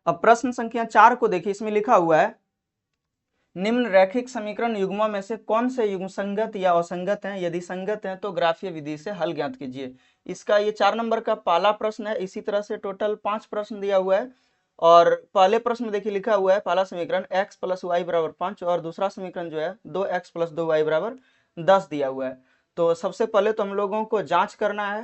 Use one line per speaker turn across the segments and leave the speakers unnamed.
अब प्रश्न संख्या 4 को देखिए, इसमें लिखा हुआ है निम्न रैखिक समीकरण युग्मों में से कौन से युग्म संगत या असंगत हैं, यदि संगत हैं तो ग्राफीय विधि से हल ज्ञात कीजिए। इसका ये 4 नंबर का पहला प्रश्न है। इसी तरह से टोटल 5 प्रश्न दिया हुआ है और पहले प्रश्न में देखिए लिखा हुआ है पहला समीकरण x + y = 5 और दूसरा समीकरण जो है 2x + 2y = 10 दिया हुआ है। तो सबसे पहले तो हम लोगों को जांच करना है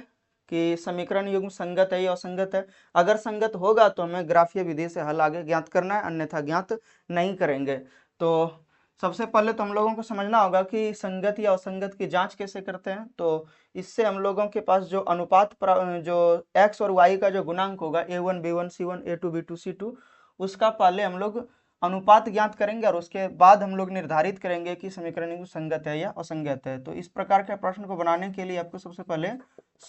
कि समीकरण युग्म संगत है या असंगत है। अगर संगत होगा तो हमें ग्राफीय विधि से हल आगे ज्ञात करना है, अन्यथा ज्ञात नहीं करेंगे। तो सबसे पहले तो हम लोगों को समझना होगा कि संगत या असंगत की जांच कैसे करते हैं। तो इससे हम लोगों के पास जो अनुपात जो x और y का जो गुणांक होगा a1 b1 c1 a2 b2 c2, उसका पहले हम लोग अनुपात ज्ञात करेंगे और उसके बाद हम लोग निर्धारित करेंगे कि समीकरण संगत है या असंगत है। तो इस प्रकार के प्रश्न को बनाने के लिए आपको सबसे पहले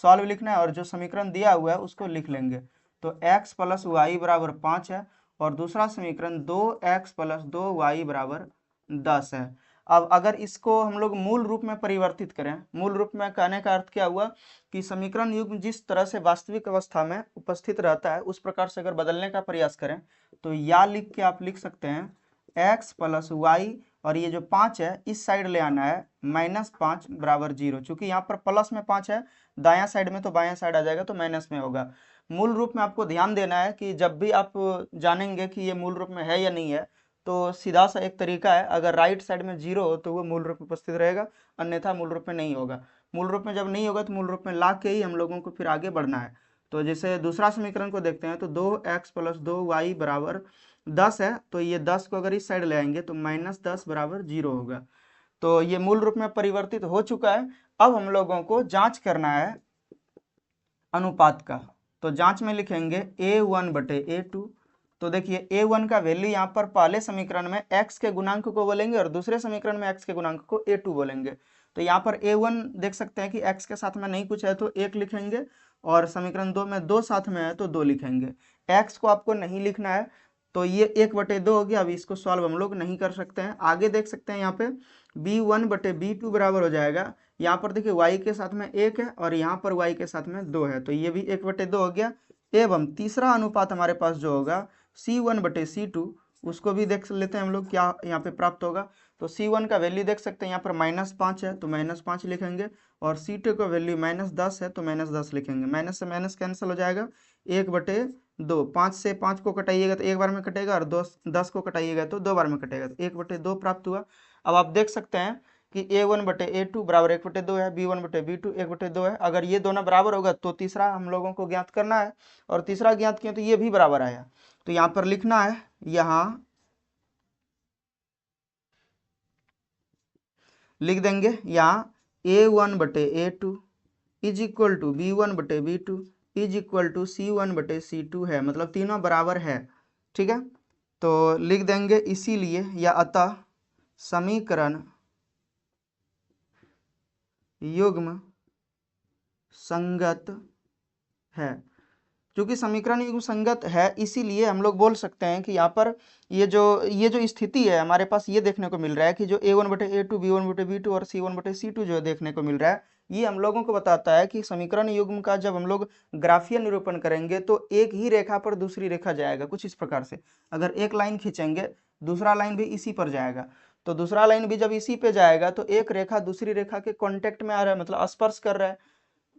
सॉल्व लिखना है और जो समीकरण दिया हुआ है उसको लिख लेंगे। तो x + y = 5 है और दूसरा समीकरण 2x + 2y = 10 है। अब अगर इसको हम लोग मूल रूप में परिवर्तित करें, मूल रूप में कहने का अर्थ क्या हुआ कि समीकरण युग्म जिस तरह से वास्तविक अवस्था में उपस्थित रहता है उस प्रकार से अगर बदलने का प्रयास करें तो या लिख के आप लिख सकते हैं x + y और ये जो 5 है इस साइड ले आना है -5 = 0। चूंकि यहाँ पर प्लस में 5 है दायां साइड में, तो बायां साइड आ जाएगा तो माइनस में होगा। मूल रूप में आपको ध्यान देना है कि जब भी आप जानेंगे कि ये मूल रूप में है या नहीं है तो सीधा सा एक तरीका है, अगर राइट साइड में 0 हो तो वो मूल रूप में उपस्थित रहेगा, अन्यथा मूल रूप में नहीं होगा। मूल रूप में जब नहीं होगा तो मूल रूप में ला के ही हम लोगों को फिर आगे बढ़ना है। तो जैसे दूसरा समीकरण को देखते हैं तो 2x + 2y = 10 है, तो ये 10 को अगर इस साइड ले आएंगे तो -10 = 0 होगा। तो ये मूल रूप में परिवर्तित हो चुका है। अब हम लोगों को जांच करना है अनुपात का। तो जांच में लिखेंगे a1/a2। तो देखिए a1 का वैल्यू यहाँ पर पहले समीकरण में x के गुणांक को बोलेंगे और दूसरे समीकरण में x के गुणांक को a2 बोलेंगे। तो यहाँ पर a1 देख सकते हैं कि x के साथ में नहीं कुछ है तो 1 लिखेंगे और समीकरण 2 में 2 साथ में है तो 2 लिखेंगे। x को आपको नहीं लिखना है तो ये 1/2 हो गया। अब इसको सॉल्व हम लोग नहीं कर सकते हैं। आगे देख सकते हैं यहाँ पे b1/b2 बराबर हो जाएगा, यहाँ पर देखिए y के साथ में 1 है और यहाँ पर y के साथ में 2 है तो ये भी 1/2 हो गया। एवं तीसरा अनुपात हमारे पास जो होगा c1/c2, उसको भी देख लेते हैं हम लोग क्या यहाँ पे प्राप्त होगा। तो c1 का वैल्यू देख सकते हैं यहाँ पर -5 है तो -5 लिखेंगे और c2 का वैल्यू -10 है तो -10 लिखेंगे। माइनस से माइनस कैंसिल हो जाएगा, 1/2। 5 से 5 को कटाइएगा तो एक बार में कटेगा और 10 को कटाइएगा तो 2 बार में कटेगा, तो 1/2 प्राप्त हुआ। अब आप देख सकते हैं कि a1/a2 = 1/2 है, b1/b2 1/2 है। अगर ये दोनों बराबर होगा तो तीसरा हम लोगों को ज्ञात करना है और तीसरा ज्ञात किया तो ये भी बराबर आया। तो यहाँ पर लिखना है, यहाँ लिख देंगे यहाँ a1/a2 = b1/b2 c1/c2 है, मतलब तीनों बराबर है। ठीक है, तो लिख देंगे इसीलिए या अतः समीकरण युग्म संगत है। क्योंकि समीकरण युग्म संगत है इसीलिए हम लोग बोल सकते हैं कि यहाँ पर ये जो स्थिति है हमारे पास ये देखने को मिल रहा है कि जो a1/a2 b1/b2 और c1/c2 जो देखने को मिल रहा है ये हम लोगों को बताता है कि समीकरण युग्म का जब हम लोग ग्राफीय निरूपण करेंगे तो एक ही रेखा पर दूसरी रेखा जाएगा। कुछ इस प्रकार से अगर एक लाइन खींचेंगे दूसरा लाइन भी इसी पर जाएगा, तो दूसरा लाइन भी जब इसी पे जाएगा तो एक रेखा दूसरी रेखा के कांटेक्ट में आ रहा है, मतलब स्पर्श कर रहा है,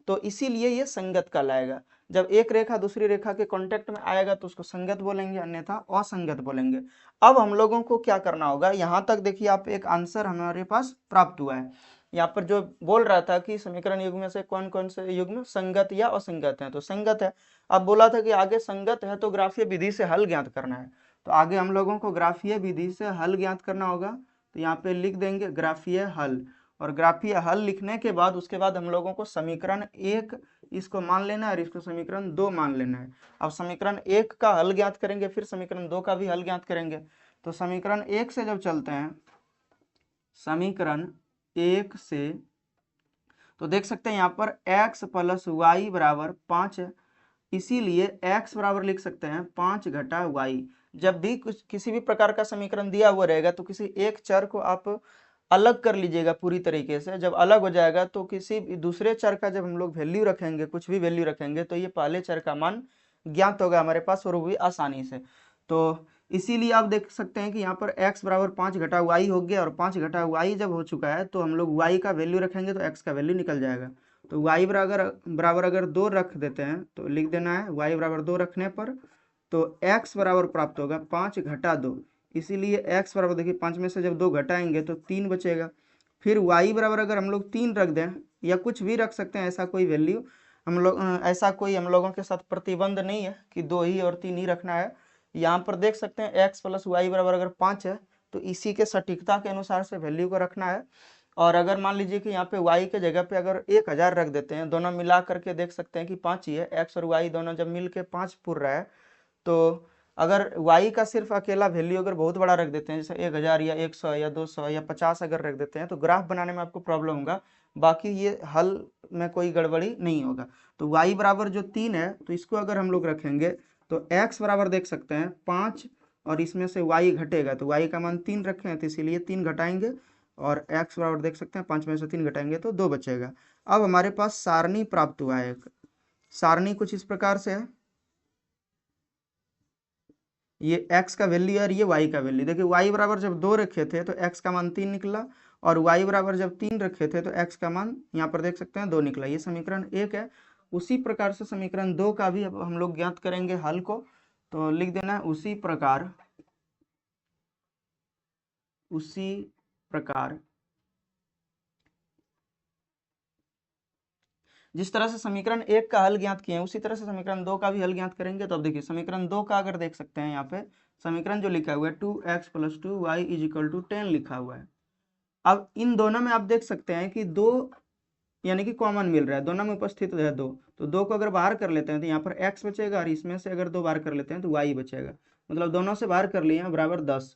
तो इसीलिए ये संगत कहलाएगा। जब एक रेखा दूसरी रेखा के कांटेक्ट में आएगा तो उसको संगत बोलेंगे, अन्यथा असंगत बोलेंगे। अब हम लोगों को क्या करना होगा, यहाँ तक देखिए आप एक आंसर हमारे पास प्राप्त हुआ है। यहाँ पर जो बोल रहा था कि समीकरण युग्म में से कौन कौन से युग्म संगत या असंगत है, तो संगत है। अब बोला था कि आगे संगत है तो ग्राफीय विधि से हल ज्ञात करना है, तो आगे हम लोगों को ग्राफीय विधि से हल ज्ञात करना होगा। तो यहाँ पे लिख देंगे ग्राफीय हल, और ग्राफीय हल लिखने के बाद उसके बाद हम लोगों को समीकरण 1 इसको मान लेना है और इसको समीकरण 2 मान लेना है। अब समीकरण 1 का हल ज्ञात करेंगे फिर समीकरण 2 का भी हल ज्ञात करेंगे। तो समीकरण 1 से जब चलते हैं, समीकरण 1 से तो देख सकते हैं यहाँ पर x + y = 5 है, इसीलिए x बराबर लिख सकते हैं 5 - y। जब भी कुछ किसी भी प्रकार का समीकरण दिया हुआ रहेगा तो किसी एक चर को आप अलग कर लीजिएगा पूरी तरीके से। जब अलग हो जाएगा तो किसी दूसरे चर का जब हम लोग वैल्यू रखेंगे, कुछ भी वैल्यू रखेंगे, तो ये पहले चर का मान ज्ञात होगा हमारे पास और वो भी आसानी से। तो इसीलिए आप देख सकते हैं कि यहाँ पर x बराबर 5 घटा y हो गया, और 5 घटा y जब हो चुका है तो हम लोग y का वैल्यू रखेंगे तो x का वैल्यू निकल जाएगा। तो y बराबर अगर 2 रख देते हैं तो लिख देना है y बराबर 2 रखने पर तो x बराबर प्राप्त होगा 5 घटा 2। इसीलिए x बराबर देखिए 5 में से जब 2 घटाएंगे तो 3 बचेगा। फिर y बराबर अगर हम लोग 3 रख दें या कुछ भी रख सकते हैं, ऐसा कोई वैल्यू हम लोग ऐसा कोई हम लोगों के साथ प्रतिबंध नहीं है कि 2 ही और 3 ही रखना है। यहाँ पर देख सकते हैं x प्लस वाई बराबर अगर 5 है तो इसी के सटीकता के अनुसार से वैल्यू को रखना है। और अगर मान लीजिए कि यहाँ पे y के जगह पे अगर 1000 रख देते हैं, दोनों मिला करके देख सकते हैं कि 5 ही है, x और y दोनों जब मिल के 5 पुर रहा है, तो अगर y का सिर्फ अकेला वैल्यू अगर बहुत बड़ा रख देते हैं, जैसे 1000 या 100 या 200 या 50 अगर रख देते हैं, तो ग्राफ बनाने में आपको प्रॉब्लम होगा, बाकी ये हल में कोई गड़बड़ी नहीं होगा। तो y बराबर जो 3 है तो इसको अगर हम लोग रखेंगे तो x बराबर देख सकते हैं 5 और इसमें से y घटेगा, तो y का मान 3 रखे हैं तो इसीलिए 3 घटाएंगे, और x बराबर देख सकते हैं 5 में से 3 घटाएंगे तो 2 बचेगा। अब हमारे पास सारणी प्राप्त हुआ है। एक सारणी कुछ इस प्रकार से है, ये x का वैल्यू और ये y का वैल्यू। देखिए y बराबर जब 2 रखे थे तो x का मान 3 निकला, और y बराबर जब 3 रखे थे तो x का मान यहाँ पर देख सकते हैं 2 निकला। ये समीकरण 1 है। उसी प्रकार से समीकरण 2 का भी अब हम लोग ज्ञात करेंगे हल को, तो लिख देना है उसी प्रकार जिस तरह से समीकरण 1 का हल ज्ञात किए हैं उसी तरह से समीकरण 2 का भी हल ज्ञात करेंगे। तो अब देखिए समीकरण 2 का अगर देख सकते हैं, यहाँ पे समीकरण जो लिखा हुआ है 2x + 2y = 10 लिखा हुआ है। अब इन दोनों में आप देख सकते हैं कि 2 यानी कि कॉमन मिल रहा है, दोनों में उपस्थित है 2, तो 2 को अगर बाहर कर लेते हैं तो यहाँ पर x बचेगा, और इसमें से अगर 2 बाहर कर लेते हैं तो y बचेगा, मतलब दोनों से बाहर कर लिए हैं बराबर 10।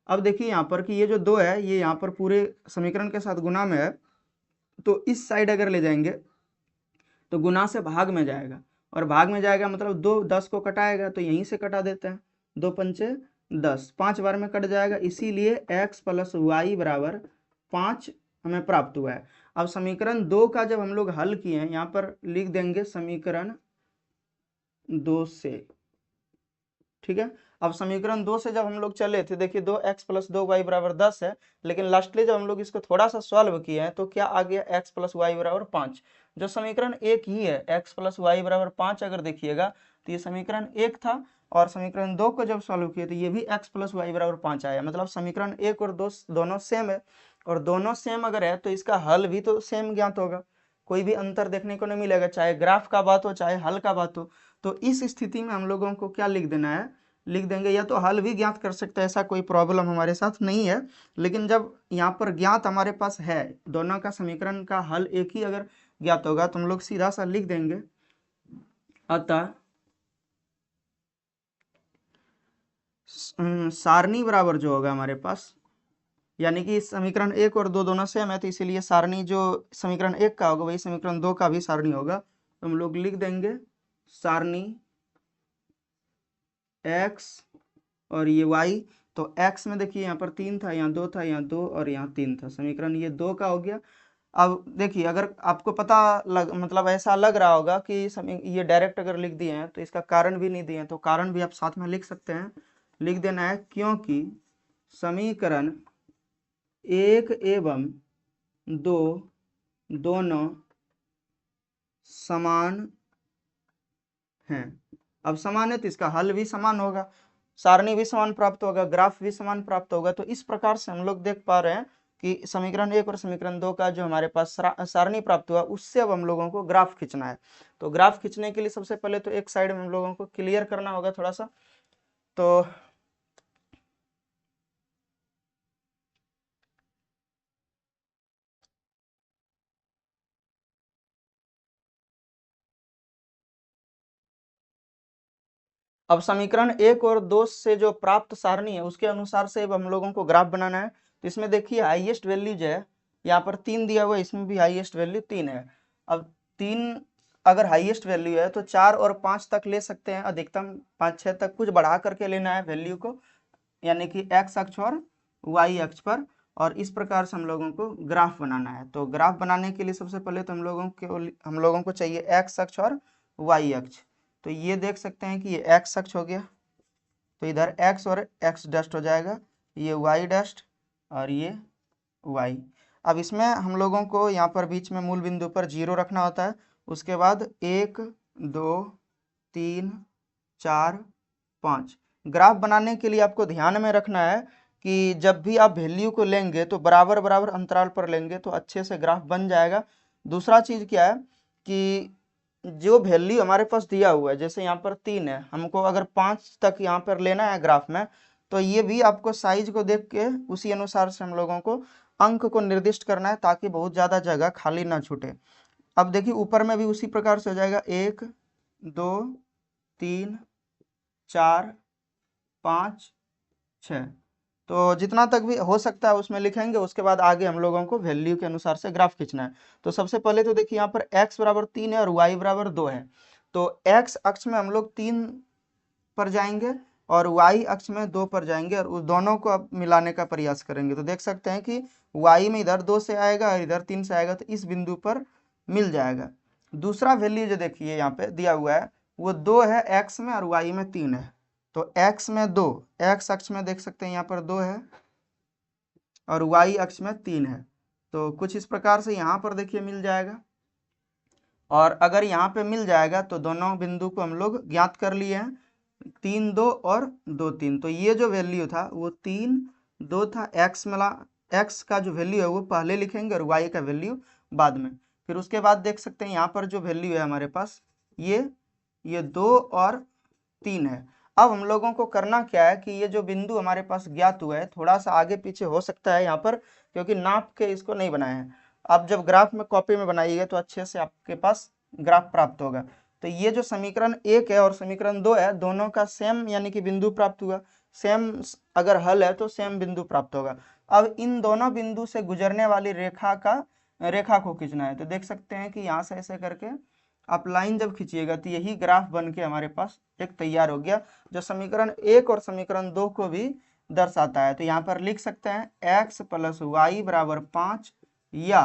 अब देखिए यहाँ पर कि ये जो 2 है ये यहाँ पर पूरे समीकरण के साथ गुना में है, तो इस साइड अगर ले जाएंगे तो गुना से भाग में जाएगा, और भाग में जाएगा मतलब 2 10 को कटाएगा, तो यहीं से कटा देते हैं, 2 पंचे 10, 5 बार में कट जाएगा, इसीलिए x + y बराबर 5 हमें प्राप्त हुआ है। अब समीकरण 2 का जब हम लोग हल किए हैं, यहाँ पर लिख देंगे समीकरण 2 से, ठीक है। अब समीकरण 2 से जब हम लोग चले थे, देखिए 2x + 2y बराबर 10 है, लेकिन लास्टली जब हम लोग इसको थोड़ा सा सॉल्व किए हैं तो क्या आ गया, x + y बराबर 5। जो समीकरण 1 ही है, x + y बराबर 5 अगर देखिएगा तो ये समीकरण 1 था, और समीकरण 2 को जब सॉल्व किए तो ये भी x + y बराबर 5 आया, मतलब समीकरण 1 और 2 दोनों सेम है, और दोनों सेम अगर है तो इसका हल भी तो सेम ज्ञात होगा, कोई भी अंतर देखने को नहीं मिलेगा, चाहे ग्राफ का बात हो चाहे हल का बात हो। तो इस स्थिति में हम लोगों को क्या लिख देना है, लिख देंगे, या तो हल भी ज्ञात कर सकते हैं, ऐसा कोई प्रॉब्लम हमारे साथ नहीं है, लेकिन जब यहाँ पर ज्ञात हमारे पास है, दोनों का समीकरण का हल एक ही अगर ज्ञात होगा तो हम लोग सीधा सा लिख देंगे, अतः सारणी बराबर जो होगा हमारे पास, यानी कि समीकरण 1 और 2 दोनों सेम है, तो इसीलिए सारणी जो समीकरण 1 का होगा वही समीकरण 2 का भी सारणी होगा। तो हम लोग लिख देंगे सारणी x और ये y, तो x में देखिए यहाँ पर 3 था, यहाँ 2 था, यहाँ 2 और यहाँ 3 था, समीकरण ये 2 का हो गया। अब देखिए अगर आपको पता मतलब ऐसा लग रहा होगा कि ये डायरेक्ट अगर लिख दिए हैं तो इसका कारण भी नहीं दिए हैं, तो कारण भी आप साथ में लिख सकते हैं, लिख देना है क्योंकि समीकरण 1 एवं 2 दोनों समान हैं। अब समान है तो इसका हल भी समान होगा, सारणी भी समान प्राप्त होगा, ग्राफ भी समान प्राप्त होगा। तो इस प्रकार से हम लोग देख पा रहे हैं कि समीकरण 1 और समीकरण 2 का जो हमारे पास सारणी प्राप्त हुआ, उससे अब हम लोगों को ग्राफ खींचना है। तो ग्राफ खींचने के लिए सबसे पहले तो एक साइड में हम लोगों को क्लियर करना होगा थोड़ा सा, तो अब समीकरण 1 और 2 से जो प्राप्त सारणी है उसके अनुसार से अब हम लोगों को ग्राफ बनाना है। तो इसमें देखिए हाईएस्ट वैल्यू जो है यहाँ पर 3 दिया हुआ है, इसमें भी हाईएस्ट वैल्यू 3 है। अब 3 अगर हाईएस्ट वैल्यू है तो 4 और 5 तक ले सकते हैं, अधिकतम 5 6 तक कुछ बढ़ा करके लेना है वैल्यू को, यानी कि x अक्ष और y अक्ष पर, और इस प्रकार से हम लोगों को ग्राफ बनाना है। तो ग्राफ बनाने के लिए सबसे पहले तो हम लोगों को चाहिए x अक्ष और y अक्ष। तो ये देख सकते हैं कि ये x अक्ष हो गया, तो इधर x और x डस्ट हो जाएगा, ये y डस्ट और ये y। अब इसमें हम लोगों को यहाँ पर बीच में मूल बिंदु पर 0 रखना होता है। उसके बाद 1 2 3 4 5। ग्राफ बनाने के लिए आपको ध्यान में रखना है कि जब भी आप वैल्यू को लेंगे तो बराबर बराबर अंतराल पर लेंगे तो अच्छे से ग्राफ बन जाएगा। दूसरा चीज़ क्या है कि जो वैल्यू हमारे पास दिया हुआ है, जैसे यहाँ पर 3 है, हमको अगर 5 तक यहाँ पर लेना है ग्राफ में, तो ये भी आपको साइज को देख के उसी अनुसार से हम लोगों को अंक को निर्दिष्ट करना है ताकि बहुत ज़्यादा जगह खाली ना छूटे। अब देखिए ऊपर में भी उसी प्रकार से हो जाएगा, 1 2 3 4 5 6। तो जितना तक भी हो सकता है उसमें लिखेंगे। उसके बाद आगे हम लोगों को वैल्यू के अनुसार से ग्राफ खींचना है। तो सबसे पहले तो देखिए यहाँ पर x बराबर 3 है और y बराबर 2 है। तो x अक्ष में हम लोग 3 पर जाएंगे और y अक्ष में 2 पर जाएंगे और उस दोनों को अब मिलाने का प्रयास करेंगे। तो देख सकते हैं कि y में इधर 2 से आएगा और इधर 3 से आएगा, तो इस बिंदु पर मिल जाएगा। दूसरा वैल्यू जो देखिए यहाँ पे दिया हुआ है वो 2 है x में और y में 3 है। तो x में 2, x अक्ष में देख सकते हैं यहाँ पर 2 है और y अक्ष में 3 है। तो कुछ इस प्रकार से यहाँ पर देखिए मिल जाएगा। और अगर यहाँ पे मिल जाएगा तो दोनों बिंदु को हम लोग ज्ञात कर लिए हैं, 3 2 और 2 3। तो ये जो वैल्यू था वो 3 2 था। x का जो वैल्यू है वो पहले लिखेंगे और y का वैल्यू बाद में। फिर उसके बाद देख सकते हैं यहाँ पर जो वैल्यू है हमारे पास ये 2 और 3 है। अब हम लोगों को करना क्या है कि ये जो बिंदु हमारे पास ज्ञात हुआ है थोड़ा सा आगे पीछे हो सकता है यहाँ पर, क्योंकि नाप के इसको नहीं बनाए हैं। अब जब ग्राफ में कॉपी में बनाइएगा तो अच्छे से आपके पास ग्राफ प्राप्त होगा। तो ये जो समीकरण 1 है और समीकरण 2 है, दोनों का सेम यानी कि बिंदु प्राप्त हुआ। सेम अगर हल है तो सेम बिंदु प्राप्त होगा। अब इन दोनों बिंदु से गुजरने वाली रेखा को खींचना है। तो देख सकते हैं कि यहाँ से ऐसे करके आप लाइन जब खींचिएगा तो यही ग्राफ बन के हमारे पास एक तैयार हो गया, जो समीकरण 1 और समीकरण 2 को भी दर्शाता है। तो यहाँ पर लिख सकते हैं x प्लस वाई बराबर 5 या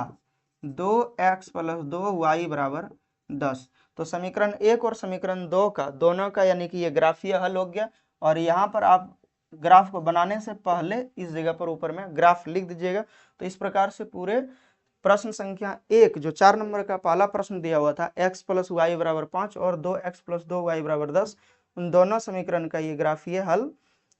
2x प्लस 2y बराबर 10। तो समीकरण 1 और समीकरण 2 का दोनों का यानी कि ये ग्राफीय हल हो गया। और यहाँ पर आप ग्राफ को बनाने से पहले इस जगह पर ऊपर में ग्राफ लिख दीजिएगा। तो इस प्रकार से पूरे प्रश्न संख्या 1 जो 4 नंबर का पहला प्रश्न दिया हुआ था, x प्लस वाई बराबर 5 और 2x प्लस 2y बराबर 10, उन दोनों समीकरण का ये ग्राफीय हल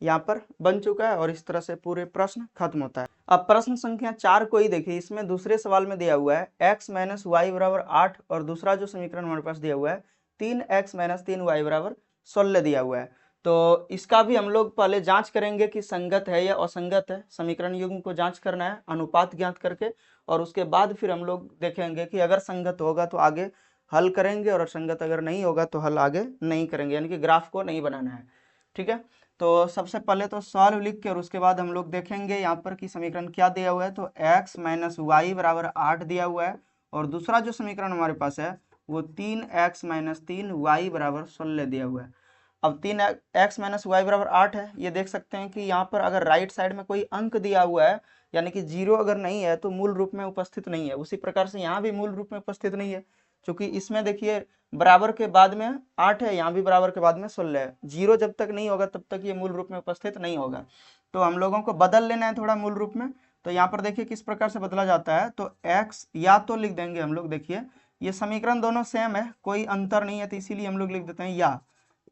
यहाँ पर बन चुका है और इस तरह से पूरे प्रश्न खत्म होता है। अब प्रश्न संख्या 4 को ही देखिए, इसमें दूसरे सवाल में दिया हुआ है x माइनस वाई बराबर 8 और दूसरा जो समीकरण हमारे पास दिया हुआ है 3x माइनस 3y बराबर 16 दिया हुआ है। तो इसका भी हम लोग पहले जांच करेंगे कि संगत है या असंगत है। समीकरण युग्म को जांच करना है अनुपात ज्ञात करके, और उसके बाद फिर हम लोग देखेंगे कि अगर संगत होगा तो आगे हल करेंगे और संगत अगर नहीं होगा तो हल आगे नहीं करेंगे, यानी कि ग्राफ को नहीं बनाना है। ठीक है, तो सबसे पहले तो सॉल्व लिख के और उसके बाद हम लोग देखेंगे यहाँ पर कि समीकरण क्या दिया हुआ है। तो x माइनस वाई बराबर 8 दिया हुआ है और दूसरा जो समीकरण हमारे पास है वो 3x माइनस 3y बराबर 16 दिया हुआ है। अब 3x माइनस वाई बराबर 8 है, ये देख सकते हैं कि यहाँ पर अगर राइट साइड में कोई अंक दिया हुआ है यानी कि 0 अगर नहीं है तो मूल रूप में उपस्थित नहीं है। उसी प्रकार से यहाँ भी मूल रूप में उपस्थित नहीं है, क्योंकि इसमें देखिए बराबर के बाद में 8 है, यहाँ भी बराबर के बाद में 16 है। 0 जब तक नहीं होगा तब तक ये मूल रूप में उपस्थित नहीं होगा। तो हम लोगों को बदल लेना है थोड़ा मूल रूप में। तो यहाँ पर देखिए किस प्रकार से बदला जाता है। तो x या तो लिख देंगे हम लोग, देखिए ये समीकरण दोनों सेम है, कोई अंतर नहीं है, तो इसीलिए हम लोग लिख देते हैं या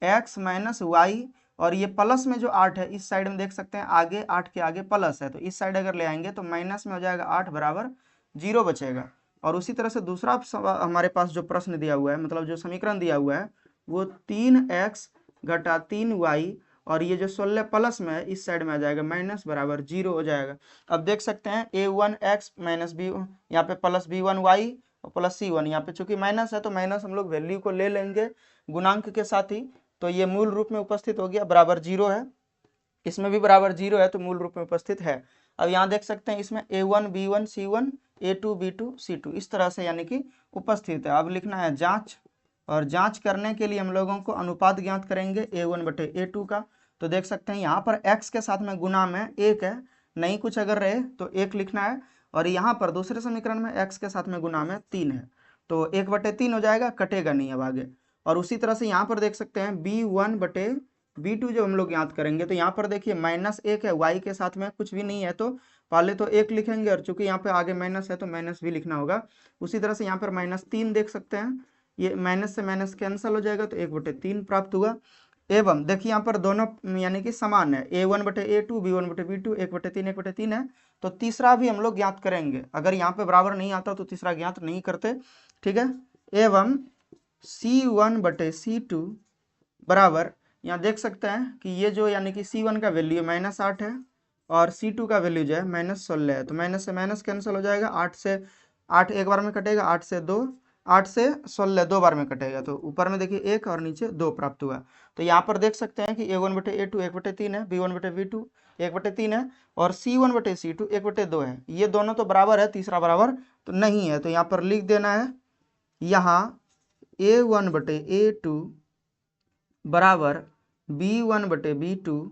x माइनस वाई, और ये प्लस में जो 8 है इस साइड में देख सकते हैं आगे 8 के आगे प्लस है, तो इस साइड अगर ले आएंगे तो माइनस में हो जाएगा 8 बराबर 0 बचेगा। और उसी तरह से दूसरा हमारे पास जो प्रश्न दिया हुआ है, मतलब जो समीकरण दिया हुआ है वो 3x घटा 3y, और ये जो 16 प्लस में है इस साइड में आ जाएगा माइनस बराबर 0 हो जाएगा। अब देख सकते हैं a1x माइनस b, यहाँ पे प्लस b1y और प्लस c1, यहाँ पे चूंकि माइनस है तो माइनस हम लोग वैल्यू को ले लेंगे गुणांक के साथ ही। तो ये मूल रूप में उपस्थित हो गया, बराबर 0 है, इसमें भी बराबर 0 है तो मूल रूप में उपस्थित है। अब यहाँ देख सकते हैं इसमें a1 b1 c1 a2 b2 c2 इस तरह से यानी कि उपस्थित है। अब लिखना है जांच, और जांच करने के लिए हम लोगों को अनुपात ज्ञात करेंगे a1 बटे a2 का। तो देख सकते हैं यहाँ पर x के साथ में गुना में 1 है, नहीं कुछ अगर रहे तो 1 लिखना है, और यहाँ पर दूसरे समीकरण में x के साथ में गुना में 3 है, तो 1 बटे 3 हो जाएगा, कटेगा नहीं अब आगे। और उसी तरह से यहाँ पर देख सकते हैं b1 बटे b2 जो हम लोग ज्ञात करेंगे, तो यहाँ पर देखिए -1 है, y के साथ में कुछ भी नहीं है तो पहले तो 1 लिखेंगे, और चूंकि यहाँ पे आगे माइनस है तो माइनस भी लिखना होगा। उसी तरह से यहाँ पर -3 देख सकते हैं, ये माइनस से माइनस कैंसिल हो जाएगा तो 1/3 प्राप्त हुआ। एवं देखिए यहाँ पर दोनों यानी कि समान है, a1/a2 b1/b2 1/3 1/3 है, तो तीसरा भी हम लोग ज्ञात करेंगे। अगर यहाँ पे बराबर नहीं आता तो तीसरा ज्ञात नहीं करते, ठीक है। एवं c1/c2 बराबर, यहाँ देख सकते हैं कि ये जो यानी कि c1 का वैल्यू -8 है और c2 का वैल्यू जो है -16 है, तो माइनस से माइनस कैंसिल हो जाएगा, 8 से 8 एक बार में कटेगा, 8 से 16 दो बार में कटेगा, तो ऊपर में देखिए 1 और नीचे 2 प्राप्त हुआ। तो यहाँ पर देख सकते हैं कि a1/a2 1/3 है, b1/b2 1/3 है और c1/c2 1/2 है। ये दोनों तो बराबर है, तीसरा बराबर तो नहीं है, तो यहाँ पर लिख देना है, यहाँ a1/a2 बराबर b1/b2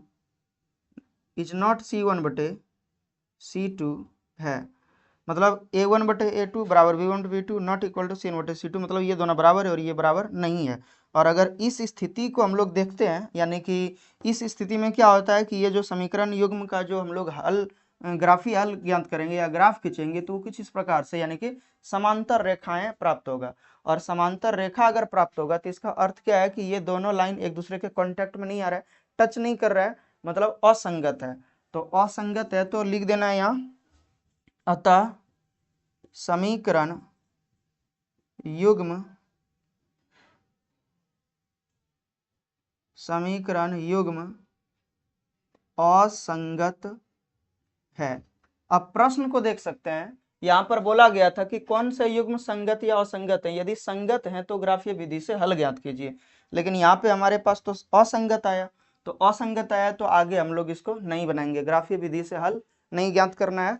इज नॉट c1/c2 है। मतलब a1/a2 बराबर b1/b2 not equal to c1/c2, मतलब ये दोनों बराबर है और ये बराबर नहीं है। और अगर इस स्थिति को हम लोग देखते हैं, यानी कि इस स्थिति में क्या होता है कि ये जो समीकरण युग्म का जो हम लोग हल ग्राफी हल ज्ञात करेंगे या ग्राफ खींचेंगे, तो कुछ इस प्रकार से यानी कि समांतर रेखाएं प्राप्त होगा। और समांतर रेखा अगर प्राप्त होगा तो इसका अर्थ क्या है कि ये दोनों लाइन एक दूसरे के कांटेक्ट में नहीं आ रहा है, टच नहीं कर रहा है, मतलब असंगत है। तो असंगत है तो लिख देना है यहाँ, अतः समीकरण युग्म असंगत है। अब प्रश्न को देख सकते हैं, यहाँ पर बोला गया था कि कौन से युग्म संगत या असंगत है, यदि संगत है तो ग्राफीय विधि से हल ज्ञात कीजिए। लेकिन यहाँ पे हमारे पास तो असंगत आया, तो असंगत आया तो आगे हम लोग इसको नहीं बनाएंगे, ग्राफीय विधि से हल नहीं ज्ञात करना है।